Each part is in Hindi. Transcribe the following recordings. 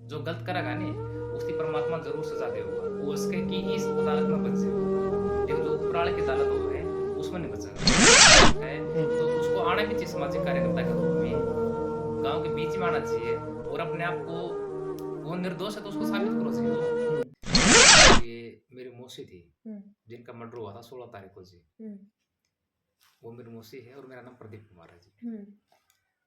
जो गलत करेगा नी उसकी परमात्मा जरूर सजा देगा। वो उसके कि इस अदालत में बचे हो, लेकिन जो ऊपर वाले की अदालत हो है उसमें नहीं बचेगा है। तो उसको आना भी चाहिए सामाजिक कार्यकर्ता के रूप में, गांव के बीच में आना चाहिए और अपने आप को, वो निर्दोष है तो उसको साबित करो जी वो। हुँ, ये मेरी मौसी थी हुँ, जिनका मर्डर हुआ था 16 तारीख को जी। हुँ, वो मेरी मौसी है और मेरा नाम प्रदीप कुमार है जी। हुँ,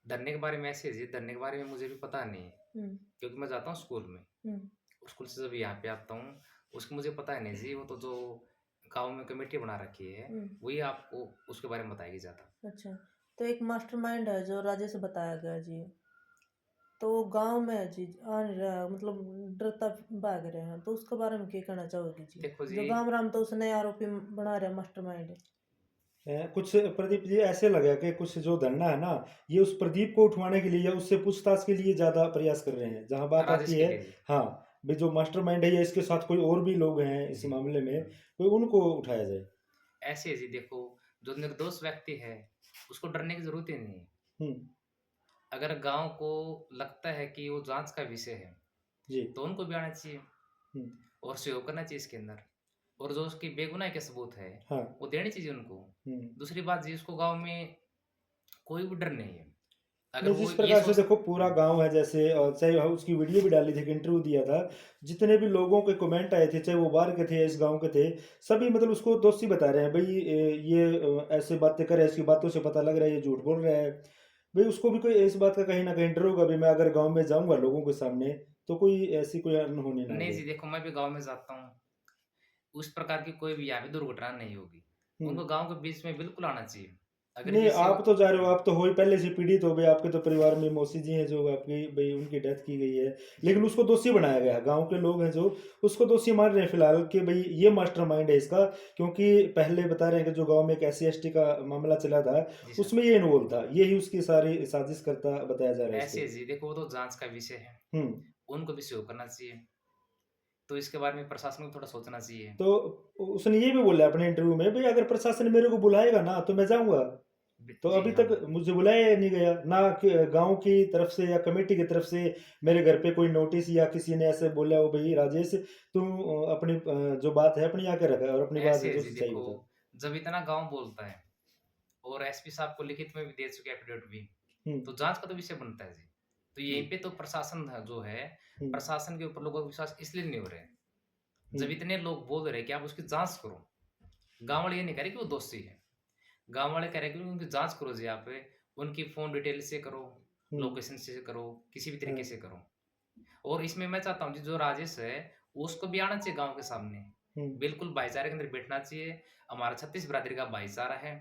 धरने के बारे में ऐसे है जी, धरने के बारे में मुझे भी पता नहीं है हुँ, क्योंकि मैं जाता हूँ स्कूल में। हुँ, स्कूल से जब यहाँ पे आता हूँ, उसको मुझे पता है नहीं जी, वो तो जो गाँव में कमेटी बना रखी है, हुँ। वही आपको उसके बारे में बताएगी ज़्यादा। अच्छा, तो एक मास्टरमाइंड है जो राजेश बताया गया जी, तो वो गाँव में है जी, आ नहीं रहा मतलब डरता भाग रहे हैं, तो उसके बारे में क्या कहना चाहोगे जी? देखो जो जी, गाँव राम तो उसने आरोपी बना रहा मास्टरमाइंड। कुछ प्रदीप जी ऐसे लगा कि कुछ जो धरना है ना, ये उस प्रदीप को उठवाने के लिए या उससे पूछताछ के लिए ज़्यादा प्रयास कर रहे हैं। जहाँ बात राजेश आती के है, लिए जी। हाँ, भई जो मास्टरमाइंड है या इसके साथ कोई और भी लोग हैं इस जी, मामले में, तो उनको उठाया जाए। ऐसे है जी देखो, जो निर्दोष व्यक्ति है, उसको डरने की ज़रूरत ही नहीं है। हुँ, अगर गाँव को लगता है कि वो जाँच का विषय है, जी, तो उनको भी आना चाहिए हुँ, और सहयोग करना चाहिए इसके अंदर। और जो उसकी बेगुनाही के सबूत है, हाँ, वो देनी चाहिए उनको। हुँ। दूसरी बात जी, उसको गाँव में कोई भी डर नहीं है। अगर नहीं, वो जिस ये प्रकार से सोच देखो पूरा हुँ, गाँव है जैसे चाहे उसकी वीडियो भी डाली थी, एक इंटरव्यू दिया था, जितने भी लोगों के कमेंट आए थे, चाहे वो बाहर के थे या इस गाँव के थे, सभी मतलब उसको दोषी बता रहे हैं, भई ये ऐसे बातें कर रहा है, इसकी बातों से पता लग रहा है ये झूठ बोल रहा है। भई उसको भी कोई इस बात का कहीं न कहीं डर होगा, भई मैं अगर गाँव में जाऊँगा लोगों के सामने, तो कोई ऐसी कोई अनहोनी ना हो नहीं जाए। जी, देखो मैं भी गाँव में जाता हूँ, उस प्रकार की कोई भी यहाँ पे दुर्घटना नहीं होगी। हुँ। उनको गाँव के बीच में बिल्कुल आना चाहिए। अगर नहीं, जैसे आप तो जा रहे हो, हुँ, आप तो हो ही पहले से पीड़ित हो गए, आपके तो परिवार में मौसी जी हैं जो आपकी भई उनकी डेथ की गई है। लेकिन जी। उसको दोषी बनाया गया है, गाँव के लोग हैं जो उसको दोषी मान रहे हैं फिलहाल कि भई ये मास्टरमाइंड है इसका, क्योंकि पहले बता रहे हैं कि जो गाँव में एक एससी-एसटी का मामला चला था, जी सर। उसमें ये इन्वॉल्व था। ये ही उसकी सारी साजिश करता बताया जा रहा है ऐसे इसको। जी देखो वो तो जाँच का विषय है, हुँ, उनको भी सहयोग करना चाहिए। तो इसके बारे में प्रशासन को थोड़ा सोचना चाहिए। तो उसने ये भी बोला है अपने इंटरव्यू में, भई अगर प्रशासन मेरे को बुलाएगा ना, तो मैं जाऊँगा। तो जी अभी हाँ। तक मुझे बुलाया नहीं गया, ना कि गाँव की तरफ से या कमेटी की तरफ से मेरे घर पे कोई नोटिस या किसी ने ऐसे बोला हो भई राजेश तुम अपनी जो बात है अपनी आके रखा और अपनी बात ऐसे है है जो जी सच्चाई देखो, बता। जब इतना गाँव बोलता है और एसपी साहब को लिखित में भी दे चुके हैं एफिडेविट भी, हुँ, तो जाँच का तो विषय बनता है जी। तो जी, यहीं पे तो प्रशासन है जो है, हुँ, प्रशासन के ऊपर लोगों का विश्वास इसलिए नहीं हो रहा है। हुँ, जब इतने लोग बोल रहे हैं कि आप उसकी जाँच करो, गाँव वाले ये नहीं कह रहे कि वो दोषी है। गाँव वाले कह रहे हैं कि उनकी जाँच करो जी आप, उनकी फ़ोन डिटेल से करो, हुँ, लोकेशन से करो, किसी भी हाँ, तरीके से करो। और इसमें मैं चाहता हूँ जी जो राजेश है, उसको भी आना चाहिए गाँव के सामने। हुँ, बिल्कुल भाईचारे के अंदर बैठना चाहिए। हमारा 36 बिरादरी का भाईचारा है,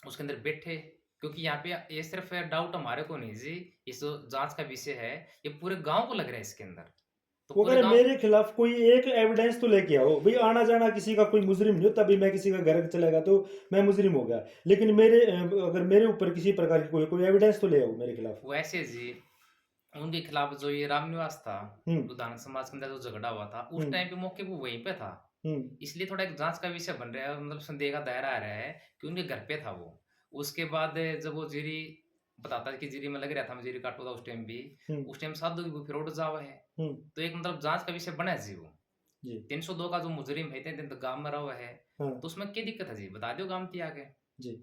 उसके अंदर बैठे, क्योंकि यहाँ पे ये सिर्फ़ डाउट हमारे को नहीं जी, ये जो जाँच का विषय है, ये पूरे गाँव को लग रहा है इसके अंदर। तो वो कह पूरे रहे गाँव मेरे खिलाफ कोई एक एविडेंस तो लेके आओ, भई आना-जाना किसी का कोई मुजरिम नहीं होता, भई मैं किसी का घर चला गया तो मैं मुजरिम हो गया। लेकिन मेरे अगर मेरे ऊपर किसी प्रकार की कोई कोई एविडेंस तो ले आओ मेरे खिलाफ। वैसे जी, उनके खिलाफ जो ये रामनिवास था, हुँ, जो धानक समाज के अंदर जो झगड़ा हुआ था, हुँ, उस टाइम पे मौके पे वहीं पे था। हुँ, इसलिए थोड़ा एक जाँच का विषय बन रहा है, मतलब संदेह का दायरा आ रहा है कि उनके घर पे था वो। उसके बाद जब वो जीरी बताता है कि जीरी में लग रहा था, मैं जीरी काटता था हुँ, उस टाइम साधु की फिर उड़ जावा है। हुँ, तो एक मतलब जाँच का विषय बना है जी वो। जी, 302 का जो मुजरिम है, इतने दिन तक गाँव में रहा हुआ है, हाँ, तो उसमें क्या दिक्कत है जी? बता दो गाँव में आके। जी,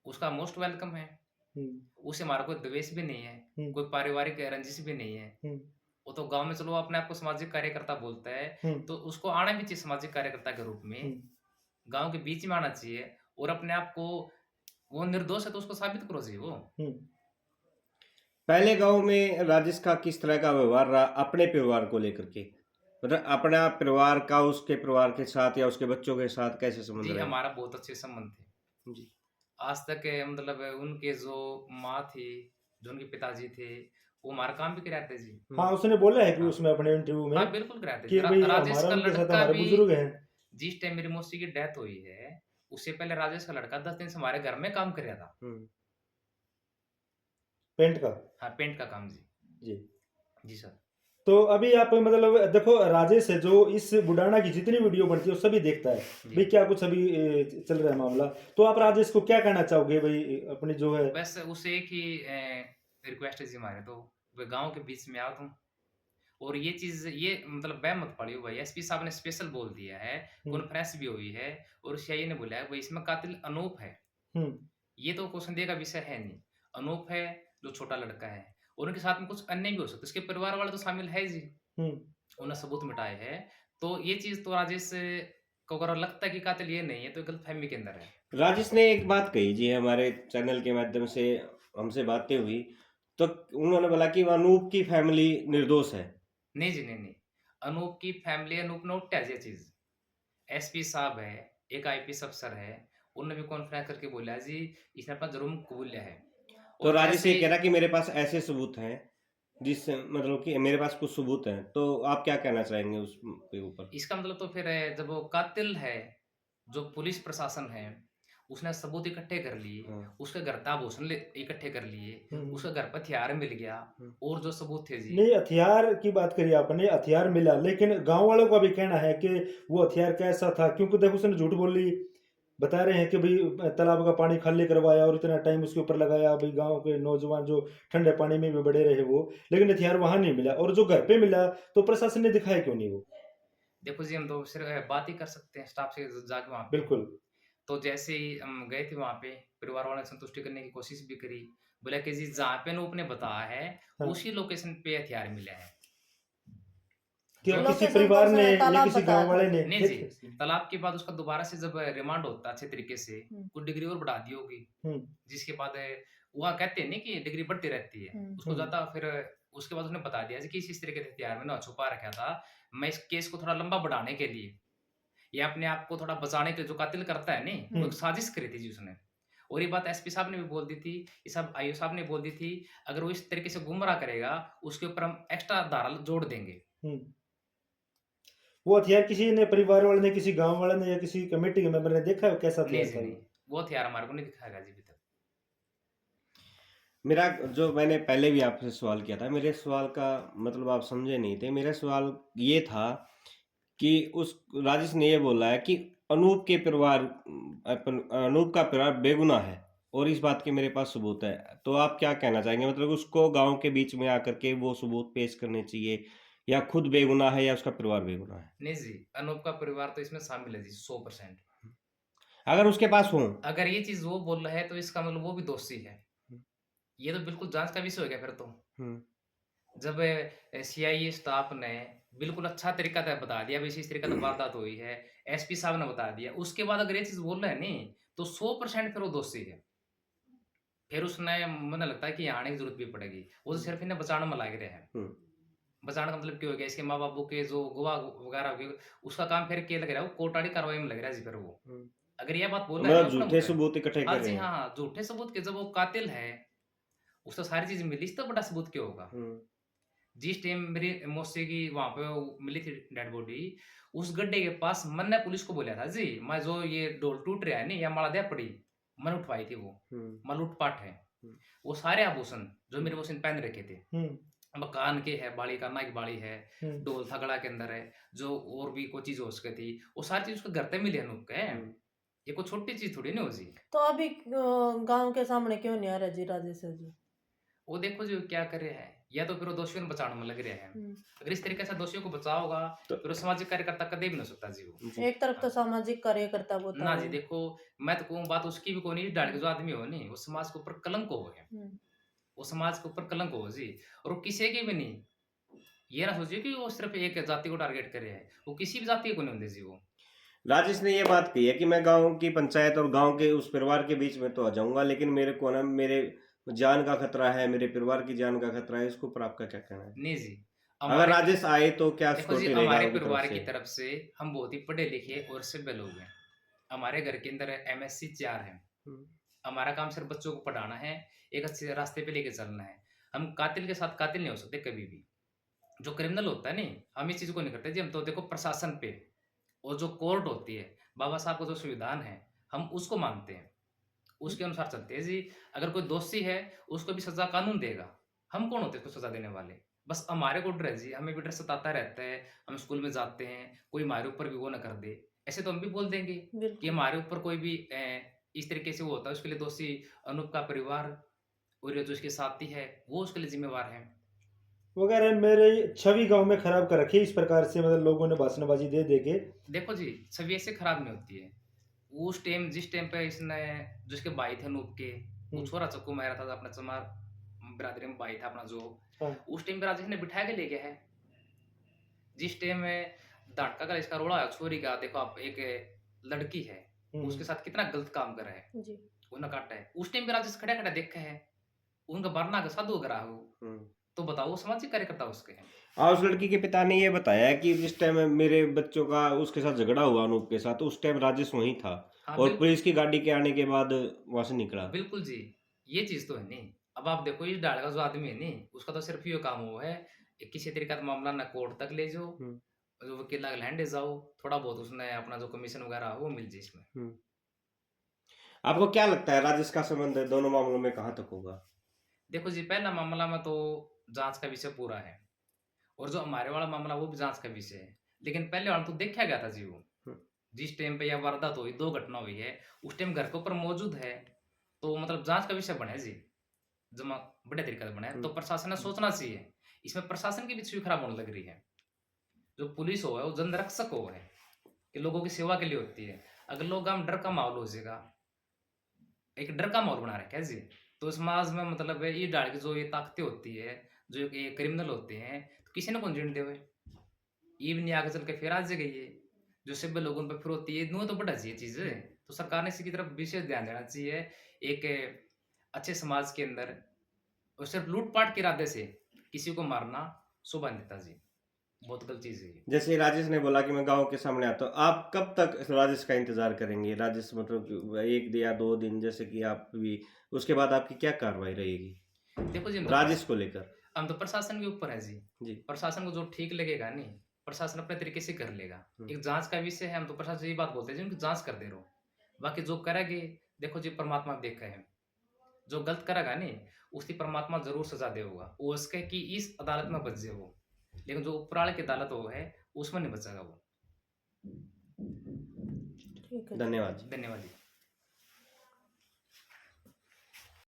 उसका मोस्ट वेलकम है। हुँ, उससे हमारा कोई द्वेष भी नहीं है, हुँ, कोई पारिवारिक रंजिश भी नहीं है। हुँ, वो तो गाँव में चलो अपने आप को सामाजिक कार्यकर्ता बोलता है, हुँ, तो उसको आना भी चाहिए सामाजिक कार्यकर्ता के रूप हुँ। में। गाँव के बीच में आना चाहिए और अपने आप को, वो निर्दोष है तो उसको साबित करो जी वो। हुँ। पहले गाँव में राजेश का किस तरह का व्यवहार रहा अपने परिवार को लेकर के? मतलब अपना परिवार का उसके परिवार के साथ या उसके बच्चों के साथ कैसे संबंध जी, रहे? हमारा बहुत अच्छे संबंध थे। जी। आज तक मतलब उनके जो माँ थी, जो उनके पिताजी थे, वो हमारा काम भी कराते थे जी। हाँ, हुँ। उसने बोला है कि हाँ। उसमें अपने इंटरव्यू हाँ, में बिल्कुल कराते थे। कि भई राजेश हमारा का उनके साथ लड़का हमारे भी, बुजुर्ग हैं। जिस टाइम मेरी मौसी की डेथ हुई है, उससे पहले राजेश का लड़का 10 दिन से हमारे घर में काम कर रहा था। हुँ। पेंट का। हाँ, पेंट का काम जी। जी। जी सर। तो अभी आप मतलब देखो राजेश है जो इस बुडाना की जितनी वीडियो बनती है वो सभी देखता है। जी। भई क्या कुछ अभी चल रहा है मामला। तो आप राजेश को क्या कहना चाहोगे भई अपनी जो है बस उसे एक ही रिक्वेस्ट है जी हमारे तो, वे गाँव के बीच में आओ तुम और ये चीज ये मतलब वह मत पड़ी भाई, एसपी साहब ने स्पेशल बोल दिया है, कॉन्फ्रेंस भी हुई है और सीआईए ने बोला है भाई इसमें कातिल अनूप है। हम्म ये तो कोई संदेह का विषय है नहीं। अनूप है जो छोटा लड़का है और उनके साथ में कुछ अन्य भी हो सकता है, उसके परिवार वाले तो शामिल है जी, हम्म उन्हें सबूत मिटाए हैं। तो ये चीज तो राजेश को अगर लगता है कि कातिल ये नहीं है तो गलतफहमी के अंदर है। राजेश ने एक बात कही जी हमारे चैनल के माध्यम से हमसे बातें हुई, तो उन्होंने बोला कि अनूप की फैमिली निर्दोष है। नहीं जी, नहीं, नहीं। अनूप की फैमिली, अनूप ने उठा ये चीज़। एसपी साहब है, एक आईपीएस अफ़सर है, उन्होंने भी कॉन्फ्रेंस करके बोला है जी, इसने अपना जुर्म कबूल लिया है। तो और राजेश ये जैसे कह रहा कि मेरे पास ऐसे सबूत हैं, जिस मतलब कि मेरे पास कुछ सबूत हैं, तो आप क्या कहना चाहेंगे उसके ऊपर? इसका मतलब तो फिर जब वो कातिल है, जो पुलिस प्रशासन है, उसने सबूत इकट्ठे कर लिए, हाँ। उसके घर आभूषण इकट्ठे कर लिए, उसके घर पर हथियार मिल गया हुँ। और जो सबूत थे जी। नहीं, हथियार की बात करी आपने, हथियार मिला, लेकिन गांव वालों का भी कहना है कि वो हथियार कैसा था, क्योंकि देखो उसने झूठ बोली, बता रहे हैं कि भाई तालाब का पानी खाली करवाया और इतना टाइम उसके ऊपर लगाया, भाई गांव के नौजवान जो ठंडे पानी में भी बड़े रहे वो, लेकिन हथियार वहां नहीं मिला, और जो घर पे मिला तो प्रशासन ने दिखाया क्यों नहीं वो? देखो जी, हम तो सिर्फ बात ही कर सकते हैं स्टाफ से जाके वहाँ पे। बिल्कुल। तो जैसे ही हम गए थे वहाँ पे, परिवार वालों ने संतुष्टि करने की कोशिश भी करी। बोला कि जी जहाँ पे अनूप ने बताया है, हाँ। उसी लोकेशन पे हथियार मिले हैं। क्या जो किसी लोकेशन तो परिवार ने उसने या तालाब किसी बताया गांव था वाले जी। ने नहीं जी, देख? तालाब के बाद उसका दोबारा से जब रिमांड होता अच्छे तरीके से, हुँ, कुछ डिग्री और बढ़ा दी होगी, हम्म जिसके बाद वहाँ कहते हैं ना कि डिग्री बढ़ती रहती है। हुँ, उसको ज़्यादा फिर उसके बाद उसने बता दिया जी कि इस तरीके से हथियार मैंने छुपा रखा था। मैं इस केस को थोड़ा लंबा बढ़ाने के लिए या अपने आप को थोड़ा बचाने के, जो कातिल करता है नहीं, वो एक हम्म साजिश करी थी जी उसने। और ये बात एसपी साहब ने भी बोल दी थी, ये सब आईओ साहब ने बोल दी थी, अगर वो इस तरीके से गुमराह करेगा, उसके ऊपर हम एक्स्ट्रा धारा जोड़ देंगे। हम्म वो हथियार किसी ने, परिवार वाले ने, किसी गांव वाले ने या किसी कमेटी के मेंबर ने देखा है कैसा नहीं हथियार जी, था नहीं, वो? वो हथियार हमारे को नहीं दिखाएगा जी अभी तक। मेरा जो मैंने पहले भी आपसे सवाल किया था, मेरे सवाल का मतलब आप समझे नहीं थे। मेरा सवाल ये था कि उस राजेश ने ये बोला है कि अनूप के परिवार अनूप का परिवार बेगुनाह है और इस बात के मेरे पास सबूत है। तो आप क्या कहना चाहेंगे? मतलब उसको गाँव के बीच में आकर के वो सबूत पेश करने चाहिए, या खुद बेगुनाह है या उसका परिवार बेगुनाह है? नहीं जी, अनूप का परिवार तो इसमें शामिल है जी 100%। अगर उसके पास हो। अगर ये चीज़ वो बोल रहा है तो इसका मतलब वो भी दोषी है। हुँ, ये तो बिल्कुल जाँच का विषय हो गया फिर तो। हुँ, जब सीआईए स्टाफ ने बिल्कुल अच्छा तरीका था बता दिया, भई इस तरीके से वारदात हुई है, एसपी साहब ने बता दिया, उसके बाद अगर ये चीज़ बोल रहे हैं नहीं, तो 100% फिर वो दोषी है। फिर उसने मुझे लगता है कि यहाँ आने की ज़रूरत भी पड़ेगी। वो तो सिर्फ़ इन्हें बचाने में लग रहे हैं। हुँ। बचाने का मतलब क्या हो गया, इसके माँ-बापू के जो गवाह वगैरह हो गए, उसका काम फिर क्या लग रहा है, वो कोर्टारी कार्रवाई में लग रहा है जी फिर वो। हुँ। अगर ये बात बोल रहा है ना मतलब अपने झूठे मुँह पे। सबूत इकट्ठे हाँ कर रहे जी, हैं। हाँ, हाँ, झूठे सबूत के जब वो कातिल है, उसको सारी चीज़ मिली, इससे बड़ा सबूत क्या होगा? हुँ, जिस टाइम मेरी मौसी की वहाँ पे वो मिली थी डेड बॉडी, उस गड्ढे के पास मैंने पुलिस को बोला था जी, मैं जो ये डोल टूट रहा है नहीं या माला दे पड़ी, मैंने उठवाई थी वो, हुँ, मैं लूट-पाट है। हुँ, वो सारे आभूषण जो मेरी मौसी ने पहन रखे थे, हम्म अब कान के है, बाड़ी काना की बाड़ी है, हम्म ढोल थगड़ा के अंदर है, जो और भी कोई चीज़ हो सके थी, वो सारी चीज़ उसके घर पे मिली अनूप के। हुँ। ये कोई छोटी चीज़ थोड़ी ना हो जी। तो अभी गाँव के सामने क्यों नहीं आ रहा जी राजेश जी? वो देखो जी वो क्या कर रहे हैं, या तो फिर वो दोषियों को बचाने में लग रहे हैं। हुँ। अगर इस तरीके से दोषियों को बचाओगा, तो फिर वो सामाजिक कार्यकर्ता कभी भी नहीं हो सकता जी वो। जी। एक तरफ तो सामाजिक कार्यकर्ता वो था ना जी वो। देखो, मैं तो कहूँ बात उसकी भी कोई नहीं डाल के जो आदमी हो नहीं, वो समाज के ऊपर कलंक हो है। हुँ। वो समाज के ऊपर कलंक हो जी, और वो किसी की भी नहीं। ये ना सोचिए कि वो सिर्फ़ एक जाति को टारगेट कर रहे हैं, वो किसी भी जाति को नहीं होंदे जी वो। राजेश ने ये बात कही है कि मैं गाँव की पंचायत और गाँव के उस परिवार के बीच में तो आ जाऊँगा, लेकिन मेरे को ना मेरे जान का खतरा है, मेरे परिवार की जान का खतरा है। इसके ऊपर आपका क्या कहना है? नहीं जी, अगर हमारे राजेश आए तो क्या देखो जी सिक्योरिटी रहेगा हमारे उनकी तरफ परिवार से? की तरफ से हम बहुत ही पढ़े-लिखे और सभ्य लोग हैं। हमारे घर के अंदर एमएससी 4 हैं। हुँ, हमारा काम सिर्फ़ बच्चों को पढ़ाना है, एक अच्छे रास्ते पे लेके चलना है। हम कातिल के साथ कातिल नहीं हो सकते कभी भी। जो क्रिमिनल होता है नहीं, हम इस चीज़ को नहीं करते जी, हम तो देखो प्रशासन पे और जो कोर्ट होती है, बाबा साहब का जो संविधान है, हम उसको मानते हैं। उसके अनुसार चलते हैं जी। अगर कोई दोषी है, उसको भी सज़ा कानून देगा। हम कौन होते हैं उसको सज़ा देने वाले? बस हमारे को डर है जी, हमें भी डर सताता रहता है, हम स्कूल में जाते हैं, कोई हमारे ऊपर भी वो ना कर दे। ऐसे तो हम भी बोल देंगे कि बिल्कुल। हमारे ऊपर कोई भी इस तरीके से वो होता है, उसके लिए दोषी अनूप का परिवार और ये जो इसके साथी है, वो उसके लिए ज़िम्मेवार हैं। वो कह रहे हैं मेरे छवि गांव में खराब कर रखी है, इस प्रकार से मतलब लोगों ने भाषणबाजी दे दे के। देखो जी, छवि ऐसे खराब नहीं होती है। उस टाइम जिस टाइम पे इसने जिसके भाई थे अनूप के, वो हम्म, छोरा चक्कू मारा था अपना चमार बिरादरी में भाई था अपना जो, हाँ, उस टाइम पे राजेश ने बिठा के ले गया है। जिस टाइम में धड़का का इसका रोड़ा है छोरी का, देखो आप एक लड़की है, हम्म, उसके साथ कितना गलत काम करा है, जी। उन्हें काटा है। उस टाइम पे राजेश खड़ा खड़ा देखा है, उनका वरना का साधु करा हो, हम्म। तो बताओ वो सामाजिक कार्यकर्ता उसके हैं। और उस लड़की के पिता ने ये बताया कि जिस टाइम मेरे बच्चों का उसके साथ झगड़ा हुआ अनूप के साथ, उस टाइम राजेश वहीं था हाँ और बिल्कुल, पुलिस की गाड़ी के आने के बाद वहां से निकला। बिल्कुल जी, ये चीज तो है नहीं। अब आप देखो इस डाल का जो आदमी है नहीं, उसका तो सिर्फ ये काम हुआ है कि किसी तरीके का मामला ना कोर्ट तक ले जाओ, हम्म, जो वकील लैंड जाओ, थोड़ा बहुत उसने अपना जो कमीशन वगैरह हो वो मिल जाए इसमें। हम्म। आपको क्या लगता है राजेश का संबंध दोनों मामलों में कहाँ तक होगा? देखो जी, पहला मामला में तो जांच का विषय पूरा है, और जो हमारे वाला मामला वो भी जांच का विषय है। लेकिन पहले वाला तो देखा गया था जी, वो हम्म, जिस टाइम पे यह वारदात हुई, दो घटना हुई है, उस टाइम घर के ऊपर मौजूद है, तो मतलब जांच का विषय बने जी, जमा बड़े तरीके से बने, तो प्रशासन ने सोचना चाहिए। इसमें प्रशासन की भी छवि खराब होने लग रही है। जो पुलिस हो है वो जन रक्षक हो है, कि लोगों की सेवा के लिए होती है। अगर लोग हम डर का माहौल हो जाएगा, एक डर का माहौल बना रखा है जी, तो समाज में मतलब है ये डाल की जो ये ताकतें होती है, जो ये क्रिमिनल होते हैं, तो किसी ने कौन जीने देवे, ये भी नहीं आगे चल के फिर आ जाएगा ये, जो सभ्य लोगों पर फिर होती है, नुआ तो बड़ा चाहिए चीज। तो सरकार ने इसकी तरफ विशेष ध्यान देना चाहिए, एक अच्छे समाज के अंदर। और सिर्फ लूटपाट के इरादे से किसी को मारना शोभा नहीं देता जी, बहुत गलत चीज है ये। जैसे राजेश ने बोला कि मैं गांव के सामने आता हूँ, आप कब तक राजेश का इंतजार करेंगे? राजेश मतलब कि 1 या 2 दिन, जैसे कि आप भी, उसके बाद आपकी क्या कार्रवाई रहेगी देखो जी, राजेश को लेकर? हम तो प्रशासन के ऊपर है जी, जी। प्रशासन को जो ठीक लगेगा नहीं, प्रशासन अपने तरीके से कर लेगा। एक जांच का विषय है, हम तो प्रशासन से ये बात बोलते हैं जी, उनकी जांच कर दे रहो, बाकी जो करेंगे, देखो जी परमात्मा देखा है, जो गलत करेगा नहीं उसकी परमात्मा जरूर सजा देगा। वो उसके कि इस अदालत में बच जाए वो, लेकिन जो उपराल की अदालत वो है उसमें नहीं बचेगा वो। ठीक है। धन्यवाद जी। धन्यवाद जी।